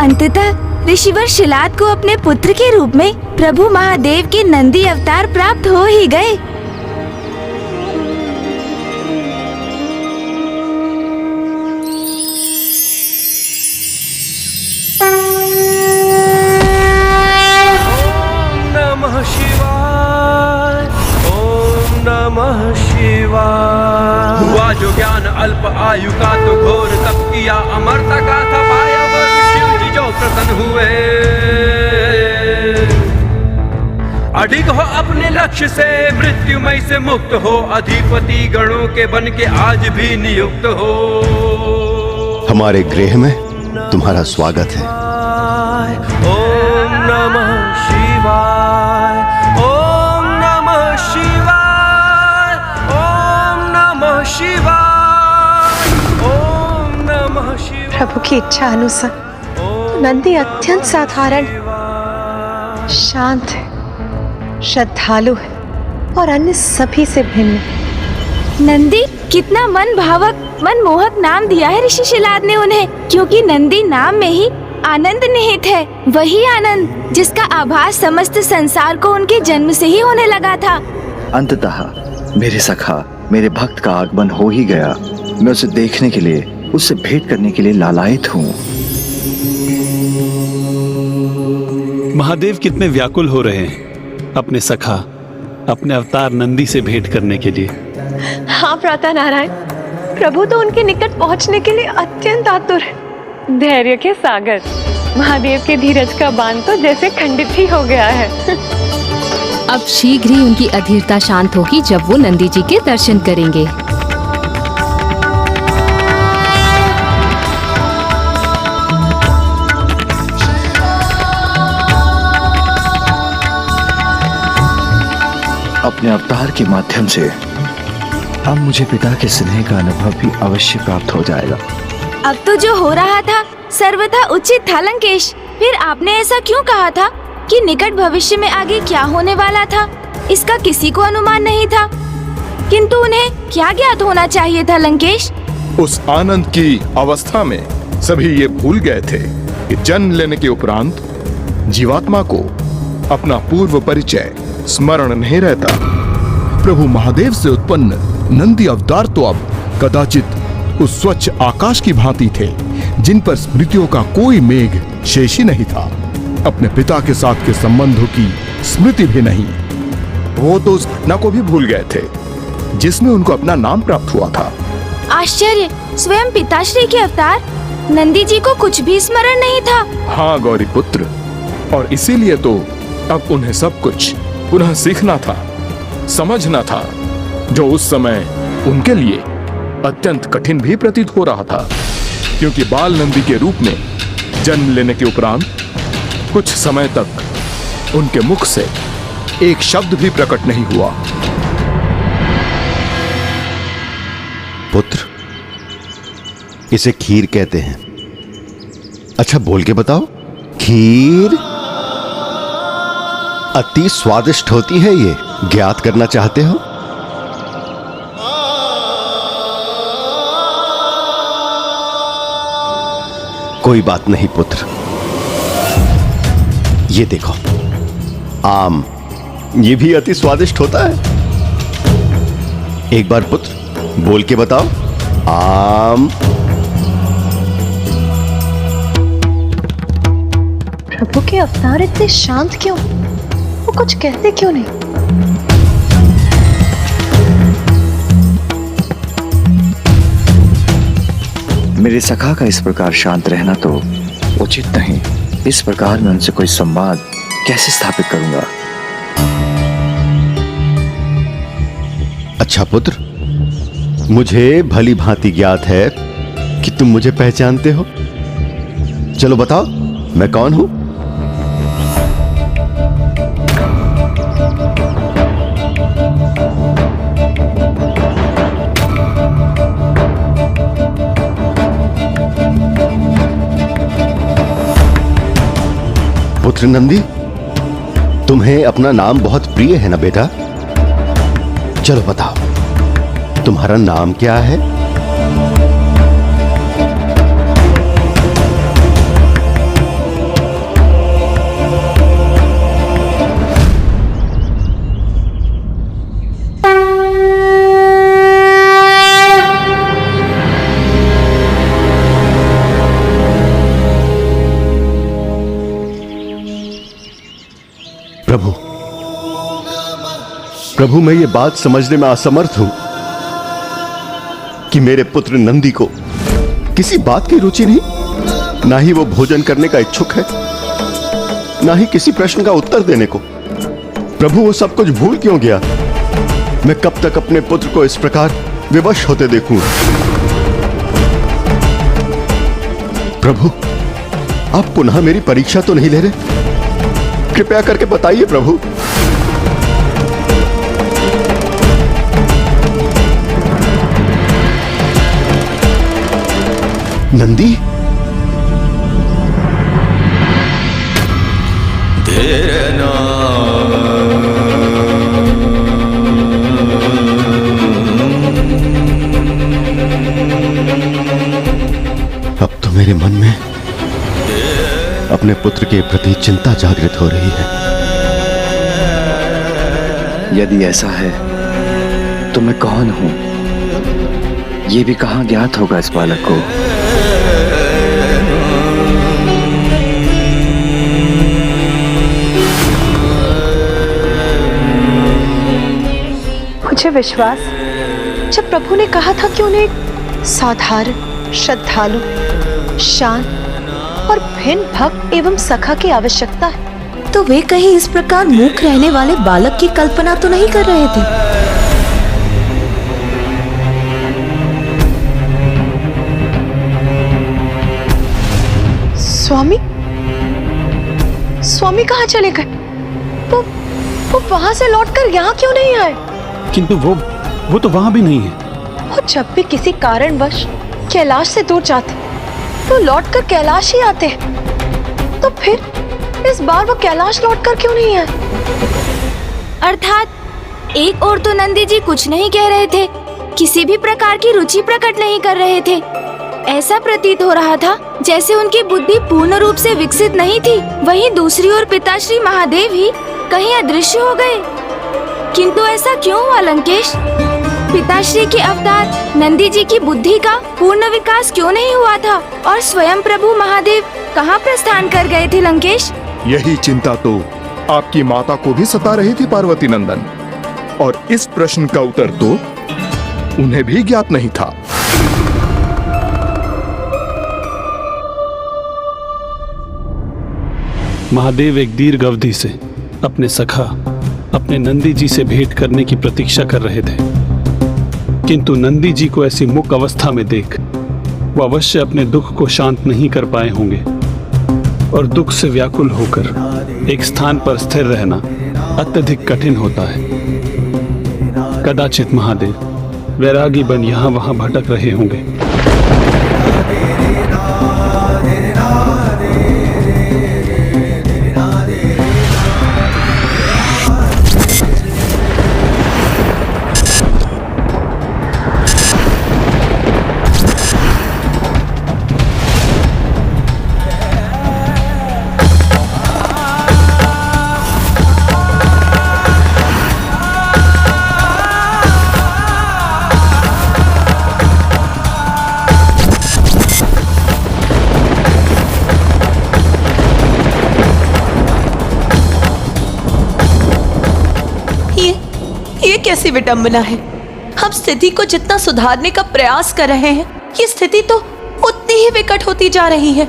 अंततः ऋषिवर शिलाद को अपने पुत्र के रूप में प्रभु महादेव के नंदी अवतार प्राप्त हो ही गए। हुआ जो ज्ञान अल्प आयु का तो घोर तप किया, अमरता का था पाया वर शिव जी जो प्रसन्न हुए। अडिग हो अपने लक्ष्य से, मृत्युमय से मुक्त हो, अधिपति गणों के बन के आज भी नियुक्त हो। हमारे गृह में तुम्हारा स्वागत है। ओम नमः शिवाय, ओम नमः शिवाय, ओम नमः शिवाय, ओम नमः शिवाय। प्रभु की इच्छा अनुसार नंदी अत्यंत साधारण, शांत है, श्रद्धालु है और अन्य सभी से भिन्न। नंदी कितना मन भावक मनमोहक नाम दिया है ऋषि शिलाद ने उन्हें, क्योंकि नंदी नाम में ही आनंद निहित है। वही आनंद जिसका आभास समस्त संसार को उनके जन्म से ही होने लगा था। अंततः मेरे सखा, मेरे भक्त का आगमन हो ही गया। मैं उसे देखने के लिए, उससे भेंट करने के लिए लालायित हूँ। महादेव कितने व्याकुल हो रहे हैं अपने सखा, अपने अवतार नंदी से भेंट करने के लिए। हाँ प्रातः नारायण, प्रभु तो उनके निकट पहुंचने के लिए अत्यंत आतुर है। धैर्य के सागर, महादेव के धीरज का बांध तो जैसे खंडित ही हो गया है। अब शीघ्र ही उनकी अधीरता शांत होगी जब वो नंदी जी के दर्शन करेंगे। अपने अवतार के माध्यम से अब मुझे पिता के स्नेह का अनुभव भी अवश्य प्राप्त हो जाएगा। अब तो जो हो रहा था सर्वथा उचित था लंकेश। फिर आपने ऐसा क्यों कहा था कि निकट भविष्य में आगे क्या होने वाला था, इसका किसी को अनुमान नहीं था। किंतु उन्हें क्या ज्ञात होना चाहिए था लंकेश? उस आनंद की अवस्था में सभी ये भूल गए थे कि जन्म लेने के उपरांत जीवात्मा को अपना पूर्व परिचय स्मरण नहीं रहता। प्रभु महादेव से उत्पन्न नंदी अवतार तो अब कदाचित उस स्वच्छ आकाश की भांति थे, जिन पर स्मृतियों का कोई मेघ शेष ही नहीं था। अपने पिता के साथ के संबंधों की स्मृति भी नहीं। वो तो उस घटना को भी भूल गए थे जिसमें उनको अपना नाम प्राप्त हुआ था। आश्चर्य, स्वयं पिताश्री के अवतार नंदी जी को कुछ भी स्मरण नहीं था। हाँ गौरी पुत्र, और इसीलिए तो अब उन्हें सब कुछ पुनः सीखना था, समझना था, जो उस समय उनके लिए अत्यंत कठिन भी प्रतीत हो रहा था। क्योंकि बाल नंदी के रूप में जन्म लेने के उपरांत कुछ समय तक उनके मुख से एक शब्द भी प्रकट नहीं हुआ। पुत्र, इसे खीर कहते हैं। अच्छा बोल के बताओ, खीर अति स्वादिष्ट होती है, ये ज्ञात करना चाहते हो? कोई बात नहीं पुत्र, ये देखो आम, ये भी अति स्वादिष्ट होता है। एक बार पुत्र बोल के बताओ, आम। प्रभु के अवतार इतने शांत क्यों? वो कुछ कहते क्यों नहीं? मेरे सखा का इस प्रकार शांत रहना तो उचित नहीं। इस प्रकार मैं उनसे कोई संवाद कैसे स्थापित करूंगा? अच्छा पुत्र, मुझे भली भांति ज्ञात है कि तुम मुझे पहचानते हो। चलो बताओ, मैं कौन हूं? पुत्र नंदी, तुम्हें अपना नाम बहुत प्रिय है ना बेटा? चलो बताओ, तुम्हारा नाम क्या है? प्रभु, प्रभु मैं ये बात समझने में असमर्थ हूं कि मेरे पुत्र नंदी को किसी बात की रुचि नहीं, ना ही वो भोजन करने का इच्छुक है, ना ही किसी प्रश्न का उत्तर देने को। प्रभु वो सब कुछ भूल क्यों गया? मैं कब तक अपने पुत्र को इस प्रकार विवश होते देखूं? प्रभु, आप पुनः मेरी परीक्षा तो नहीं ले रहे? कृपया करके बताइए प्रभु। नंदी, अब तो मेरे मन में अपने पुत्र के प्रति चिंता जागृत हो रही है। यदि ऐसा है तो मैं कौन हूं, ये भी कहां ज्ञात होगा इस बालक को। मुझे विश्वास, जब प्रभु ने कहा था कि उन्हें एक साधारण, श्रद्धालु, शांत और भिन्न भक्त एवं सखा की आवश्यकता है, तो वे कहीं इस प्रकार मूक रहने वाले बालक की कल्पना तो नहीं कर रहे थे। स्वामी, स्वामी कहाँ चले गए? वो वहां से लौटकर यहाँ क्यों नहीं आए? किंतु वो तो वहां भी नहीं है। वो जब भी किसी कारणवश कैलाश से दूर जाते तो लौटकर कैलाश ही आते हैं। तो फिर इस बार वो कैलाश लौटकर क्यों नहीं आए? अर्थात एक और तो नंदी जी कुछ नहीं कह रहे थे, किसी भी प्रकार की रुचि प्रकट नहीं कर रहे थे। ऐसा प्रतीत हो रहा था जैसे उनकी बुद्धि पूर्ण रूप से विकसित नहीं थी। वहीं दूसरी ओर पिताश्री महादेव ही कहीं अदृश्य हो गए। किंतु ऐसा क्यों हुआ लंकेश? पिताश्री के अवतार नंदी जी की बुद्धि का पूर्ण विकास क्यों नहीं हुआ था? और स्वयं प्रभु महादेव कहाँ प्रस्थान कर गए थे लंकेश? यही चिंता तो आपकी माता को भी सता रही थी पार्वती नंदन, और इस प्रश्न का उत्तर तो उन्हें भी ज्ञात नहीं था। महादेव एक दीर्घ अवधि से अपने सखा, अपने नंदी जी से भेंट करने की प्रतीक्षा कर रहे थे, किंतु नंदी जी को ऐसी मूक अवस्था में देख वो अवश्य अपने दुख को शांत नहीं कर पाए होंगे, और दुख से व्याकुल होकर एक स्थान पर स्थिर रहना अत्यधिक कठिन होता है। कदाचित महादेव वैरागी बन यहाँ वहां भटक रहे होंगे। ये कैसी विडंबना है? हम स्थिति को जितना सुधारने का प्रयास कर रहे हैं, ये स्थिति तो उतनी ही विकट होती जा रही है।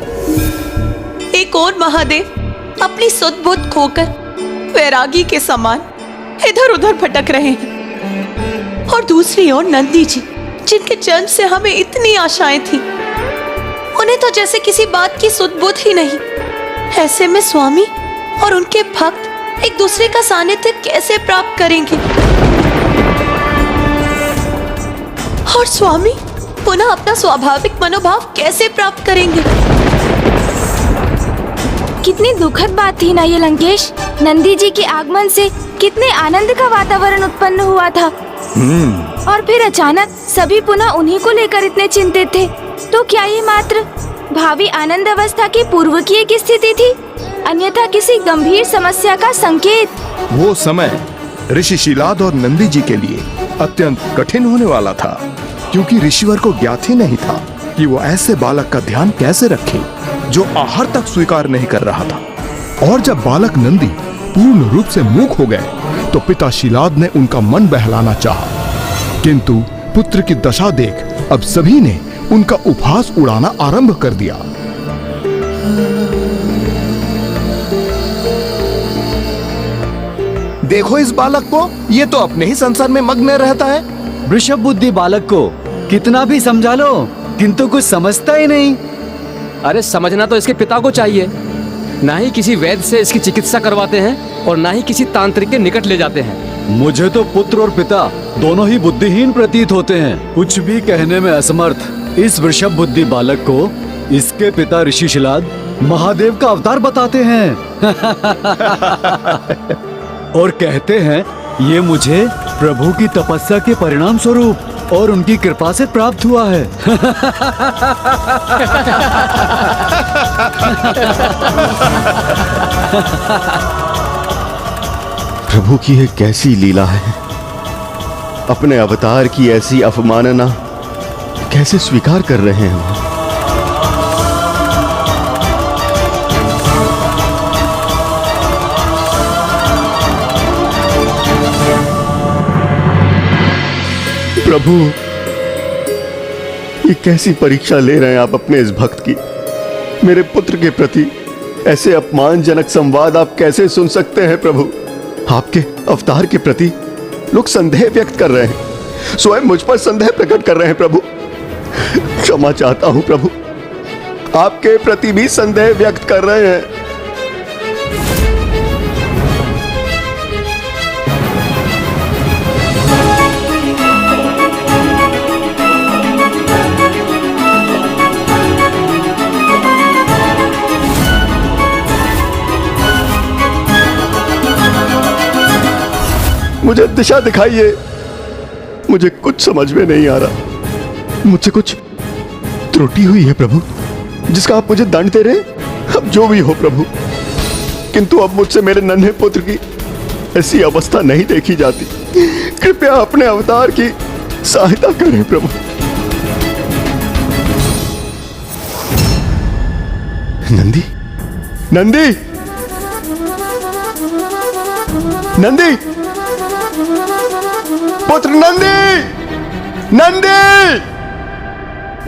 एक और महादेव अपनी सुध बुद्ध खोकर वैरागी के समान इधर उधर भटक रहे हैं, और दूसरी ओर नंदी जी, जिनके जन्म से हमें इतनी आशाएं थी, उन्हें तो जैसे किसी बात की सुध बुद्ध ही नहीं। ऐसे में स्वामी और उनके भक्त एक दूसरे का सानिध्य कैसे प्राप्त करेंगे? और स्वामी पुनः अपना स्वाभाविक मनोभाव कैसे प्राप्त करेंगे? कितनी दुखद बात थी ना ये लंकेश। नंदी जी के आगमन से कितने आनंद का वातावरण उत्पन्न हुआ था, और फिर अचानक सभी पुनः उन्हीं को लेकर इतने चिंतित थे। तो क्या ये मात्र भावी आनंद अवस्था की पूर्व की एक स्थिति थी, अन्यथा किसी गंभीर समस्या का संकेत? वो समय ऋषि शिलाद और नंदी जी के लिए अत्यंत कठिन होने वाला था, क्योंकि ऋषिवर को ज्ञात ही नहीं था कि वो ऐसे बालक का ध्यान कैसे रखे जो आहार तक स्वीकार नहीं कर रहा था। और जब बालक नंदी पूर्ण रूप से मूक हो गए तो पिता शिलाद ने उनका मन बहलाना चाहा, किंतु पुत्र की दशा देख अब सभी ने उनका उपहास उड़ाना आरंभ कर दिया। देखो इस बालक को, ये तो अपने ही संसार में मग्न रहता है। वृषभ बुद्धि बालक को कितना भी समझा लो किंतु कुछ समझता ही नहीं। अरे समझना तो इसके पिता को चाहिए। ना ही किसी वैद्य से इसकी चिकित्सा करवाते हैं और ना ही किसी तांत्रिक के निकट ले जाते हैं। मुझे तो पुत्र और पिता दोनों ही बुद्धिहीन प्रतीत होते हैं, कुछ भी कहने में असमर्थ। इस वृषभ बुद्धि बालक को इसके पिता ऋषि शिलाद महादेव का अवतार बताते हैं और कहते हैं ये मुझे प्रभु की तपस्या के परिणाम स्वरूप और उनकी कृपा से प्राप्त हुआ है। प्रभु की ये कैसी लीला है, अपने अवतार की ऐसी अपमानना कैसे स्वीकार कर रहे हैं वो। प्रभु, ये कैसी परीक्षा ले रहे हैं आप अपने इस भक्त की। मेरे पुत्र के प्रति ऐसे अपमानजनक संवाद आप कैसे सुन सकते हैं प्रभु। आपके अवतार के प्रति लोग संदेह व्यक्त कर रहे हैं, स्वयं मुझ पर संदेह प्रकट कर रहे हैं प्रभु। क्षमा चाहता हूं प्रभु, आपके प्रति भी संदेह व्यक्त कर रहे हैं। मुझे दिशा दिखाइए, मुझे कुछ समझ में नहीं आ रहा। मुझसे कुछ त्रुटि हुई है प्रभु, जिसका आप मुझे दंड दे रहे। अब जो भी हो प्रभु, किंतु अब मुझसे मेरे नन्हे पुत्र की ऐसी अवस्था नहीं देखी जाती। कृपया अपने अवतार की सहायता करें प्रभु। नंदी, नंदी, नंदी, पुत्र नंदी, नंदी,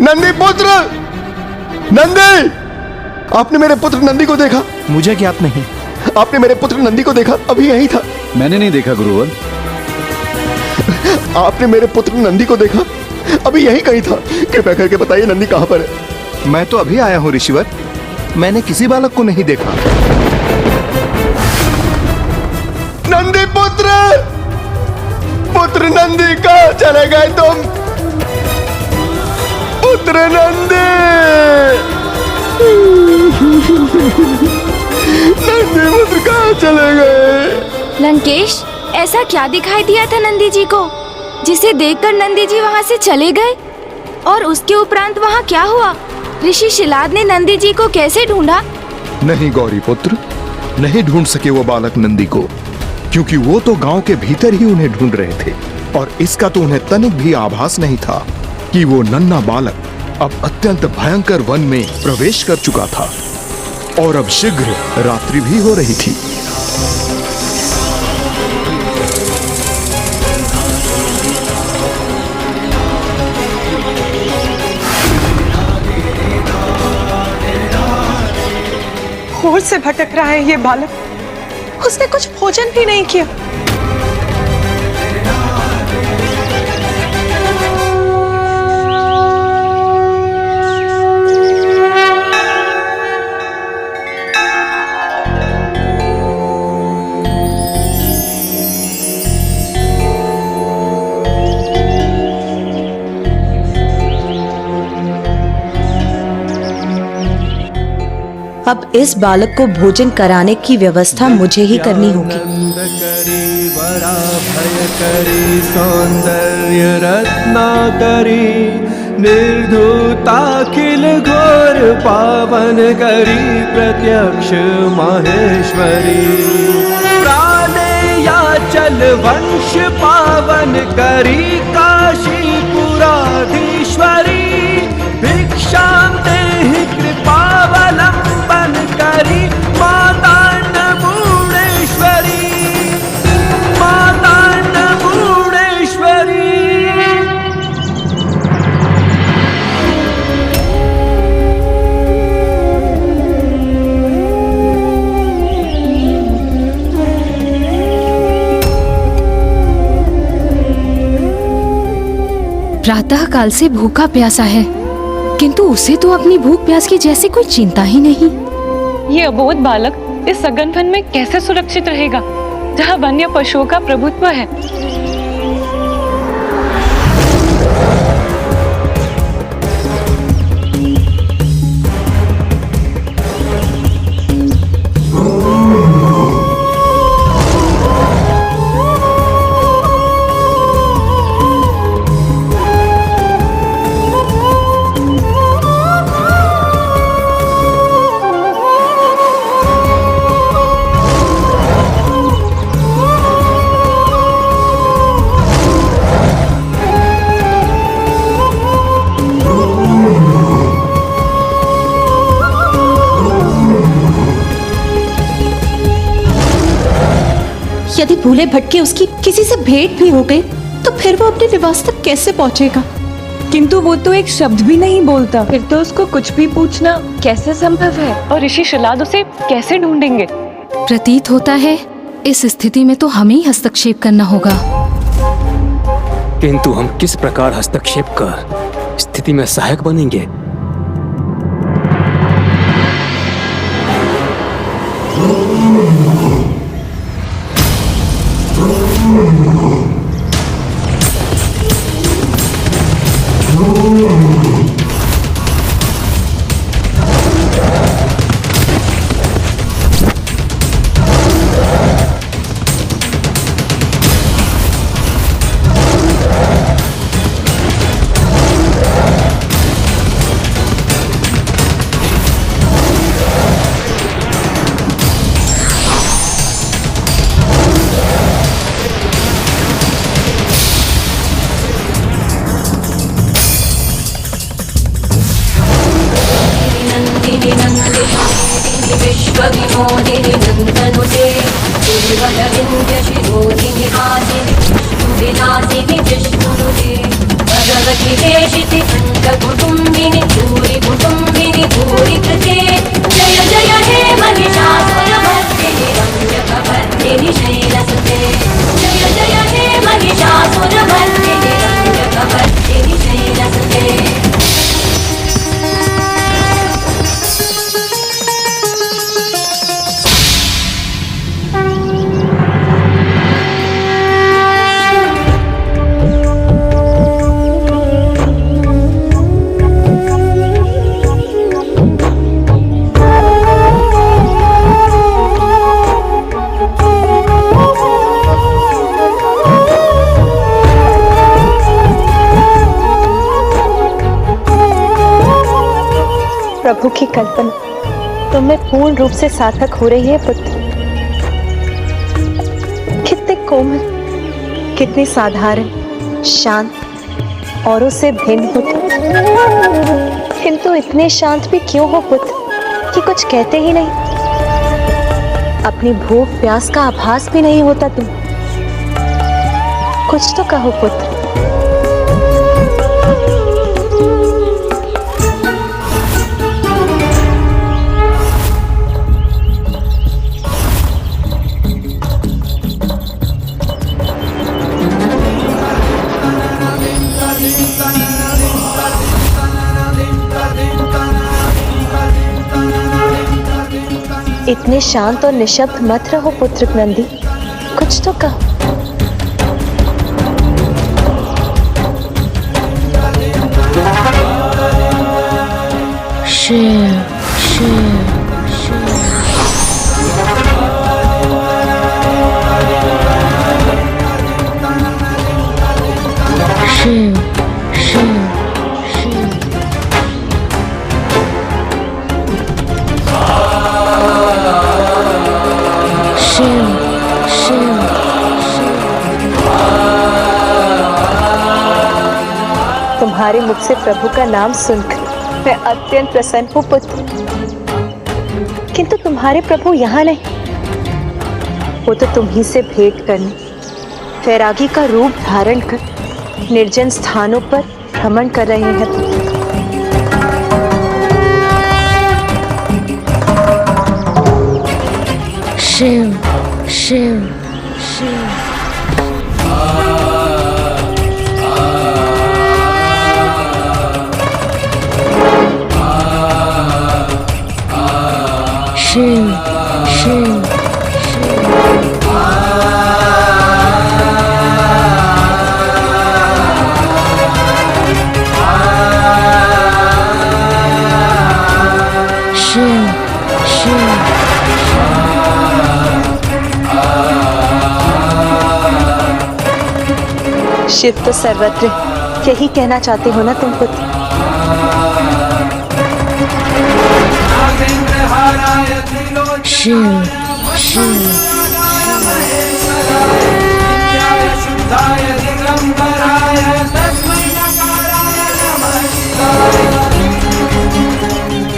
नंदी पुत्र, नंदी। आपने मेरे पुत्र नंदी को देखा? मुझे ज्ञात नहीं। आपने मेरे पुत्र नंदी को देखा? अभी यही था। मैंने नहीं देखा गुरुवर। आपने मेरे पुत्र नंदी को देखा? अभी यही कहीं था। कृपया करके बताइए नंदी कहां पर है। मैं तो अभी आया हूँ ऋषिवर, मैंने किसी बालक को नहीं देखा। नंदी पुत्र, पुत्र नंदी कहां चले गए तुम? पुत्र नंदी, नंदी पुत्र कहां चले गए? लंकेश, ऐसा क्या दिखाई दिया था नंदी जी को, जिसे देखकर नंदी जी वहाँ से चले गए? और उसके उपरांत वहाँ क्या हुआ? ऋषि शिलाद ने नंदी जी को कैसे ढूंढा? नहीं गौरी पुत्र, नहीं ढूंढ सके वो बालक नंदी को, क्योंकि वो तो गांव के भीतर ही उन्हें ढूंढ रहे थे और इसका तो उन्हें तनिक भी आभास नहीं था कि वो नन्हा बालक अब अत्यंत भयंकर वन में प्रवेश कर चुका था और अब शीघ्र रात्रि भी हो रही थी। होश से भटक रहा है ये बालक, उसने कुछ भोजन भी नहीं किया। अब इस बालक को भोजन कराने की व्यवस्था मुझे ही करनी होगी। सौंदर्य रत्नाकरी, निर्धूताखिल घोर पावन करी, प्रत्यक्ष माहेश्वरी, प्राणे या चल वंश पावन करी, काशी पुराधीश्वरी, भिक्षां देहि कृपावलंबन करी, माता अन्नपूर्णेश्वरी। प्रातः काल से भूखा प्यासा है, किंतु उसे तो अपनी भूख प्यास की जैसी कोई चिंता ही नहीं। ये अबोध बालक इस सघन वन में कैसे सुरक्षित रहेगा, जहाँ वन्य पशुओं का प्रभुत्व है। यदि भूले भटके उसकी किसी से भेंट भी हो गई तो फिर वो अपने निवास तक कैसे पहुंचेगा? किंतु वो तो एक शब्द भी नहीं बोलता, फिर तो उसको कुछ भी पूछना कैसे संभव है? और ऋषि शिलाद उसे कैसे ढूंढेंगे? प्रतीत होता है इस स्थिति में तो हमें ही हस्तक्षेप करना होगा। किंतु हम किस प्रकार हस्तक्षेप कर स्थिति में सहायक बनेंगे? प्रभु की कल्पना तुम में पूर्ण रूप से सार्थक हो रही है पुत्र। कितने कोमल, कितनी साधारण, शांत, औरों से भिन्न पुत्र। किंतु इतने शांत भी क्यों हो पुत्र कि कुछ कहते ही नहीं? अपनी भूख प्यास का आभास भी नहीं होता तुम। कुछ तो कहो पुत्र। इतने शांत और निशब्द मत रहो पुत्र नंदी, कुछ तो कहो। शिव शिव शिव शिव तुम्हारे मुख से प्रभु का नाम सुनकर मैं अत्यंत प्रसन्न हूँ पुत्र। किंतु तुम्हारे प्रभु यहाँ नहीं। वो तो तुम ही से भेंट करने वैरागी का रूप धारण कर निर्जन स्थानों पर भ्रमण कर रहे हैं पुत्र। शिव शिव शिव शिव शिव शिव शिव शिव तो सर्वत्र, यही कहना चाहते हो ना तुम पुत्र? शिव शिव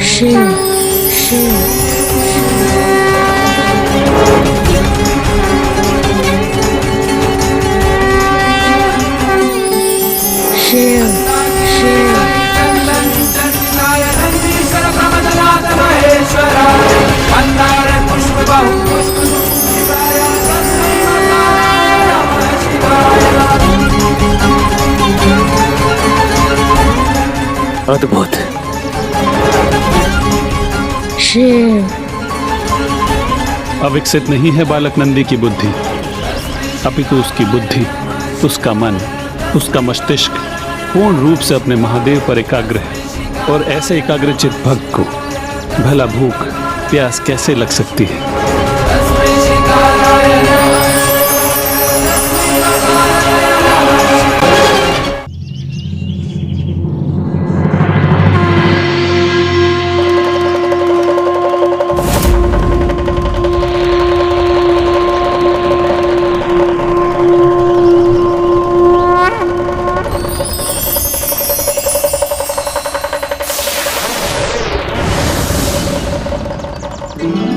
शिव शिव शिव शिव अद्भुत। शिव अविकसित नहीं है बालक नंदी की बुद्धि, अपितु उसकी बुद्धि, उसका मन, उसका मस्तिष्क पूर्ण रूप से अपने महादेव पर एकाग्र है। और ऐसे एकाग्रचित भक्त को भला भूख प्यास कैसे लग सकती है?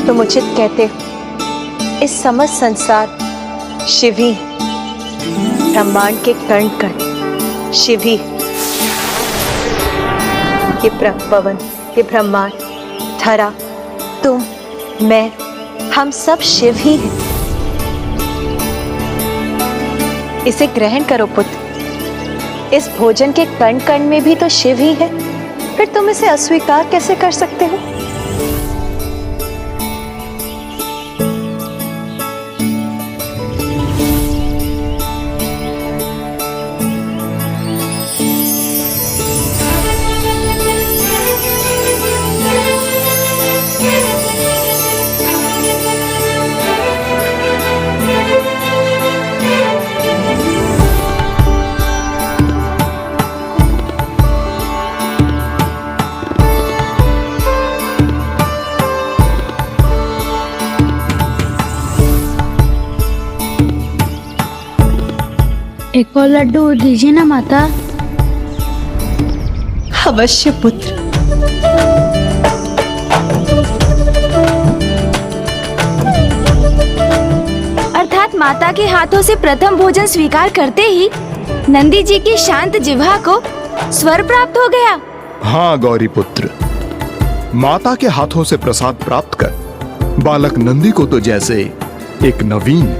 तुम उचित कहते हो। इस समस्त संसार शिव ही, ब्रह्मांड के कण कण शिव ही। ये पवन, ये ब्रह्मांड, धरा, तुम, मैं, हम सब शिव ही हैं। इसे ग्रहण करो पुत्र। इस भोजन के कण कण में भी तो शिव ही है, फिर तुम इसे अस्वीकार कैसे कर सकते हो? एक और लड्डू दीजिए ना माता। अवश्य पुत्र। अर्थात माता के हाथों से प्रथम भोजन स्वीकार करते ही नंदी जी की शांत जिह्वा को स्वर प्राप्त हो गया। हाँ गौरी पुत्र, माता के हाथों से प्रसाद प्राप्त कर बालक नंदी को तो जैसे एक नवीन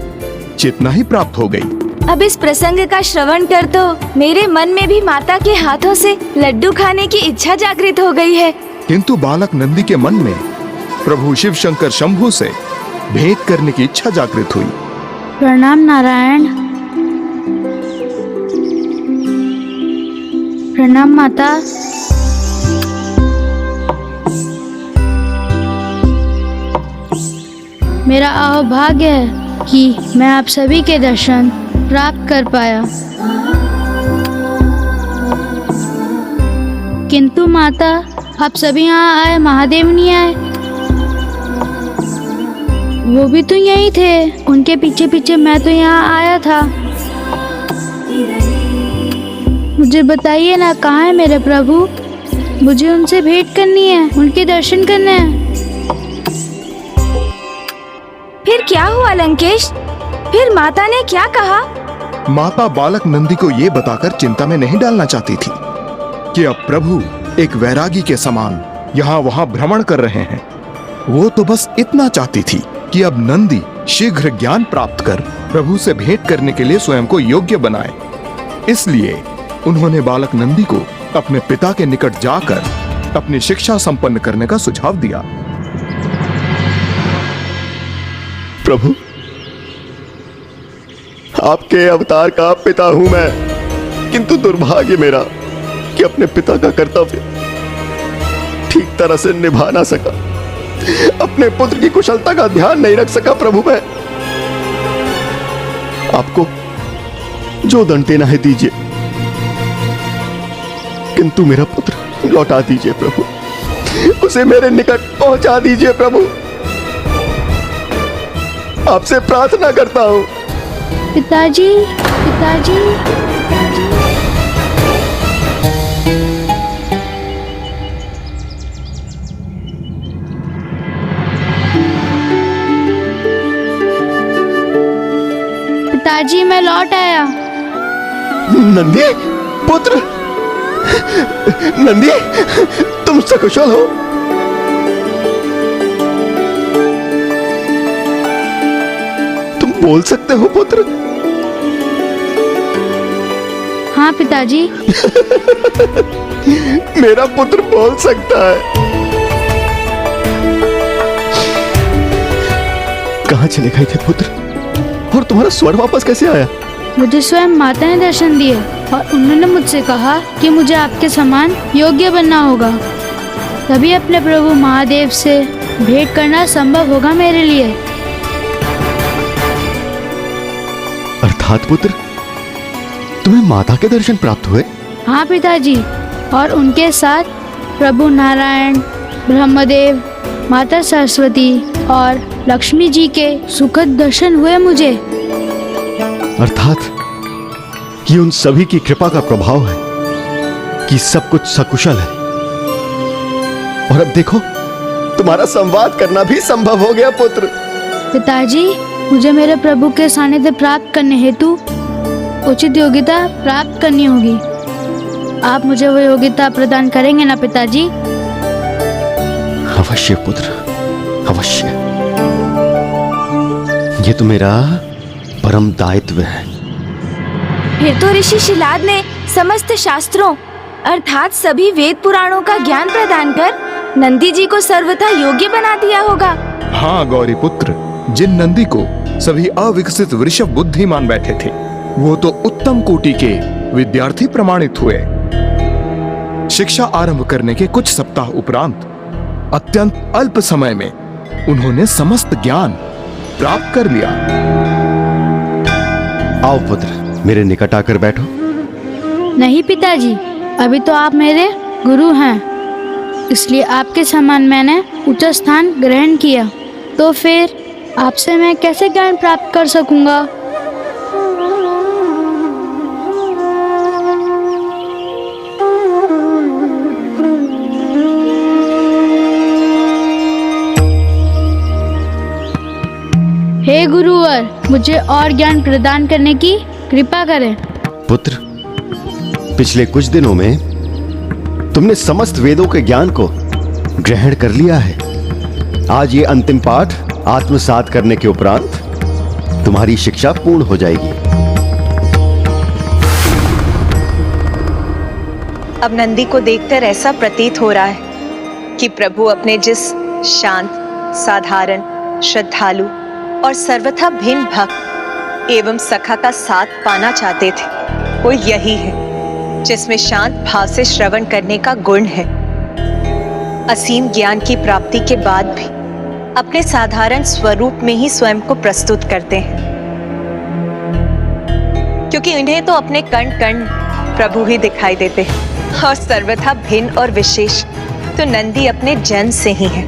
चेतना ही प्राप्त हो गई। अब इस प्रसंग का श्रवण कर तो मेरे मन में भी माता के हाथों से लड्डू खाने की इच्छा जागृत हो गई है। किंतु बालक नंदी के मन में प्रभु शिव शंकर शंभु से भेंट करने की इच्छा जागृत हुई। प्रणाम नारायण। प्रणाम माता। मेरा अहोभाग्य है कि मैं आप सभी के दर्शन प्राप्त कर पाया। किंतु माता, आप सभी यहाँ आए, महादेव नहीं आए। वो भी तो यही थे, उनके पीछे पीछे मैं तो यहाँ आया था। मुझे बताइए ना, कहाँ है मेरे प्रभु? मुझे उनसे भेंट करनी है, उनके दर्शन करने हैं। फिर क्या हुआ लंकेश? फिर माता ने क्या कहा? माता बालक नंदी को ये बताकर चिंता में नहीं डालना चाहती थी कि अब प्रभु एक वैरागी के समान यहाँ वहाँ भ्रमण कर रहे हैं। वो तो बस इतना चाहती थी कि अब नंदी शीघ्र ज्ञान प्राप्त कर प्रभु से भेंट करने के लिए स्वयं को योग्य बनाए। इसलिए उन्होंने बालक नंदी को अपने पिता के निकट जाकर अपनी शिक्षा संपन्न करने का सुझाव दिया। प्रभु, आपके अवतार का पिता हूं मैं, किंतु दुर्भाग्य मेरा कि अपने पिता का कर्तव्य ठीक तरह से निभा ना सका, अपने पुत्र की कुशलता का ध्यान नहीं रख सका। प्रभु, मैं आपको जो दंड देना है दीजिए, किंतु मेरा पुत्र लौटा दीजिए प्रभु, उसे मेरे निकट पहुंचा दीजिए प्रभु, आपसे प्रार्थना करता हूं। पिताजी, पिताजी, पिताजी। पिताजी, मैं लौट आया। नंदी पुत्र, नंदी तुम सकुशल हो? तुम बोल सकते हो पुत्र? हाँ पिताजी। मेरा पुत्र बोल सकता है। कहाँ चले गए थे पुत्र, और तुम्हारा स्वर वापस कैसे आया? मुझे स्वयं माता ने दर्शन दिए और उन्होंने मुझसे कहा कि मुझे आपके समान योग्य बनना होगा, तभी अपने प्रभु महादेव से भेंट करना संभव होगा मेरे लिए। अर्थात पुत्र, तुम्हें माता के दर्शन प्राप्त हुए? हाँ पिताजी, और उनके साथ प्रभु नारायण, ब्रह्मदेव, माता सरस्वती और लक्ष्मी जी के सुखद दर्शन हुए मुझे। अर्थात ये उन सभी की कृपा का प्रभाव है कि सब कुछ सकुशल है, और अब देखो तुम्हारा संवाद करना भी संभव हो गया पुत्र। पिताजी, मुझे मेरे प्रभु के सानिध्य प्राप्त करने हेतु उचित योग्यता प्राप्त करनी होगी। आप मुझे वो योग्यता प्रदान करेंगे ना पिताजी? अवश्य पुत्र, अवश्य। ये तो मेरा परम दायित्व है। फिर तो ऋषि शिलाद ने समस्त शास्त्रों अर्थात सभी वेद पुराणों का ज्ञान प्रदान कर नंदी जी को सर्वथा योग्य बना दिया होगा। हाँ गौरी पुत्र, जिन नंदी को सभी अविकसित वृषभ बुद्धि मान बैठे थे, वो तो उत्तम कोटि के विद्यार्थी प्रमाणित हुए। शिक्षा आरंभ करने के कुछ सप्ताह उपरांत अत्यंत अल्प समय में उन्होंने समस्त ज्ञान प्राप्त कर लिया। आओ पुत्र, मेरे निकट आकर बैठो। नहीं पिताजी, अभी तो आप मेरे गुरु हैं, इसलिए आपके समान मैंने उच्च स्थान ग्रहण किया, तो फिर आपसे मैं कैसे ज्ञान प्राप्त कर सकूंगा? हे गुरुवर, मुझे और ज्ञान प्रदान करने की कृपा करें। पुत्र, पिछले कुछ दिनों में तुमने समस्त वेदों के ज्ञान को ग्रहण कर लिया है। आज ये अंतिम पाठ आत्मसात करने के उपरांत तुम्हारी शिक्षा पूर्ण हो जाएगी। अब नंदी को देखकर ऐसा प्रतीत हो रहा है कि प्रभु अपने जिस शांत, साधारण, श्रद्धालु और सर्वथा भिन्न भक्त एवं सखा का साथ पाना चाहते थे, वो यही है जिसमें शांत भाव से श्रवण करने का गुण है। असीम ज्ञान की प्राप्ति के बाद भी अपने साधारण स्वरूप में ही स्वयं को प्रस्तुत करते हैं, क्योंकि इन्हें तो अपने कण कण प्रभु ही दिखाई देते हैं, और सर्वथा भिन्न और विशेष तो नंदी अपने जन्म से ही है।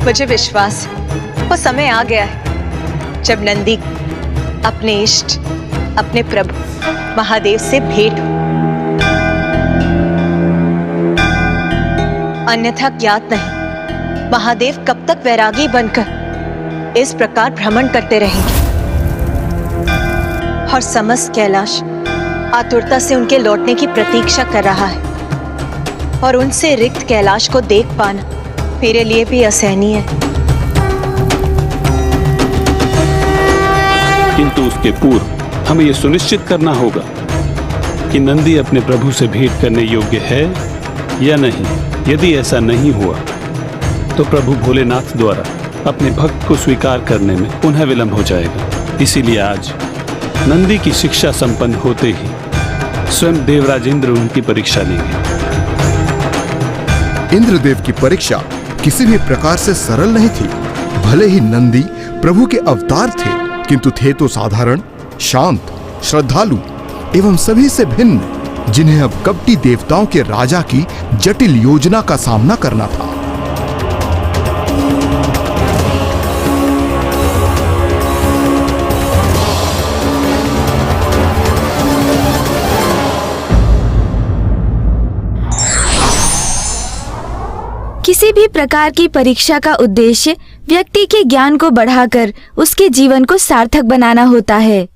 मुझे विश्वास वो समय आ गया है जब नंदी अपने इष्ट, अपने प्रभु महादेव से भेंट हो। अन्यथा ज्ञात नहीं महादेव कब तक वैरागी बनकर इस प्रकार भ्रमण करते रहेंगे, और समस्त कैलाश आतुरता से उनके लौटने की प्रतीक्षा कर रहा है, और उनसे रिक्त कैलाश को देख पाना मेरे लिए भी असहनीय है। किंतु उसके पूर्व हमें यह सुनिश्चित करना होगा कि नंदी अपने प्रभु से भेंट करने योग्य है या नहीं। यदि ऐसा नहीं हुआ तो प्रभु भोलेनाथ द्वारा अपने भक्त को स्वीकार करने में पुनः विलंब हो जाएगा। इसीलिए आज नंदी की शिक्षा संपन्न होते ही स्वयं देवराज इंद्र उनकी परीक्षा लेंगे। इंद्रदेव की परीक्षा किसी भी प्रकार से सरल नहीं थी। भले ही नंदी प्रभु के अवतार थे, किंतु थे तो साधारण, शांत, श्रद्धालु एवं सभी से भिन्न, जिन्हें अब कपटी देवताओं के राजा की जटिल योजना का सामना करना था। किसी भी प्रकार की परीक्षा का उद्देश्य व्यक्ति के ज्ञान को बढ़ाकर उसके जीवन को सार्थक बनाना होता है।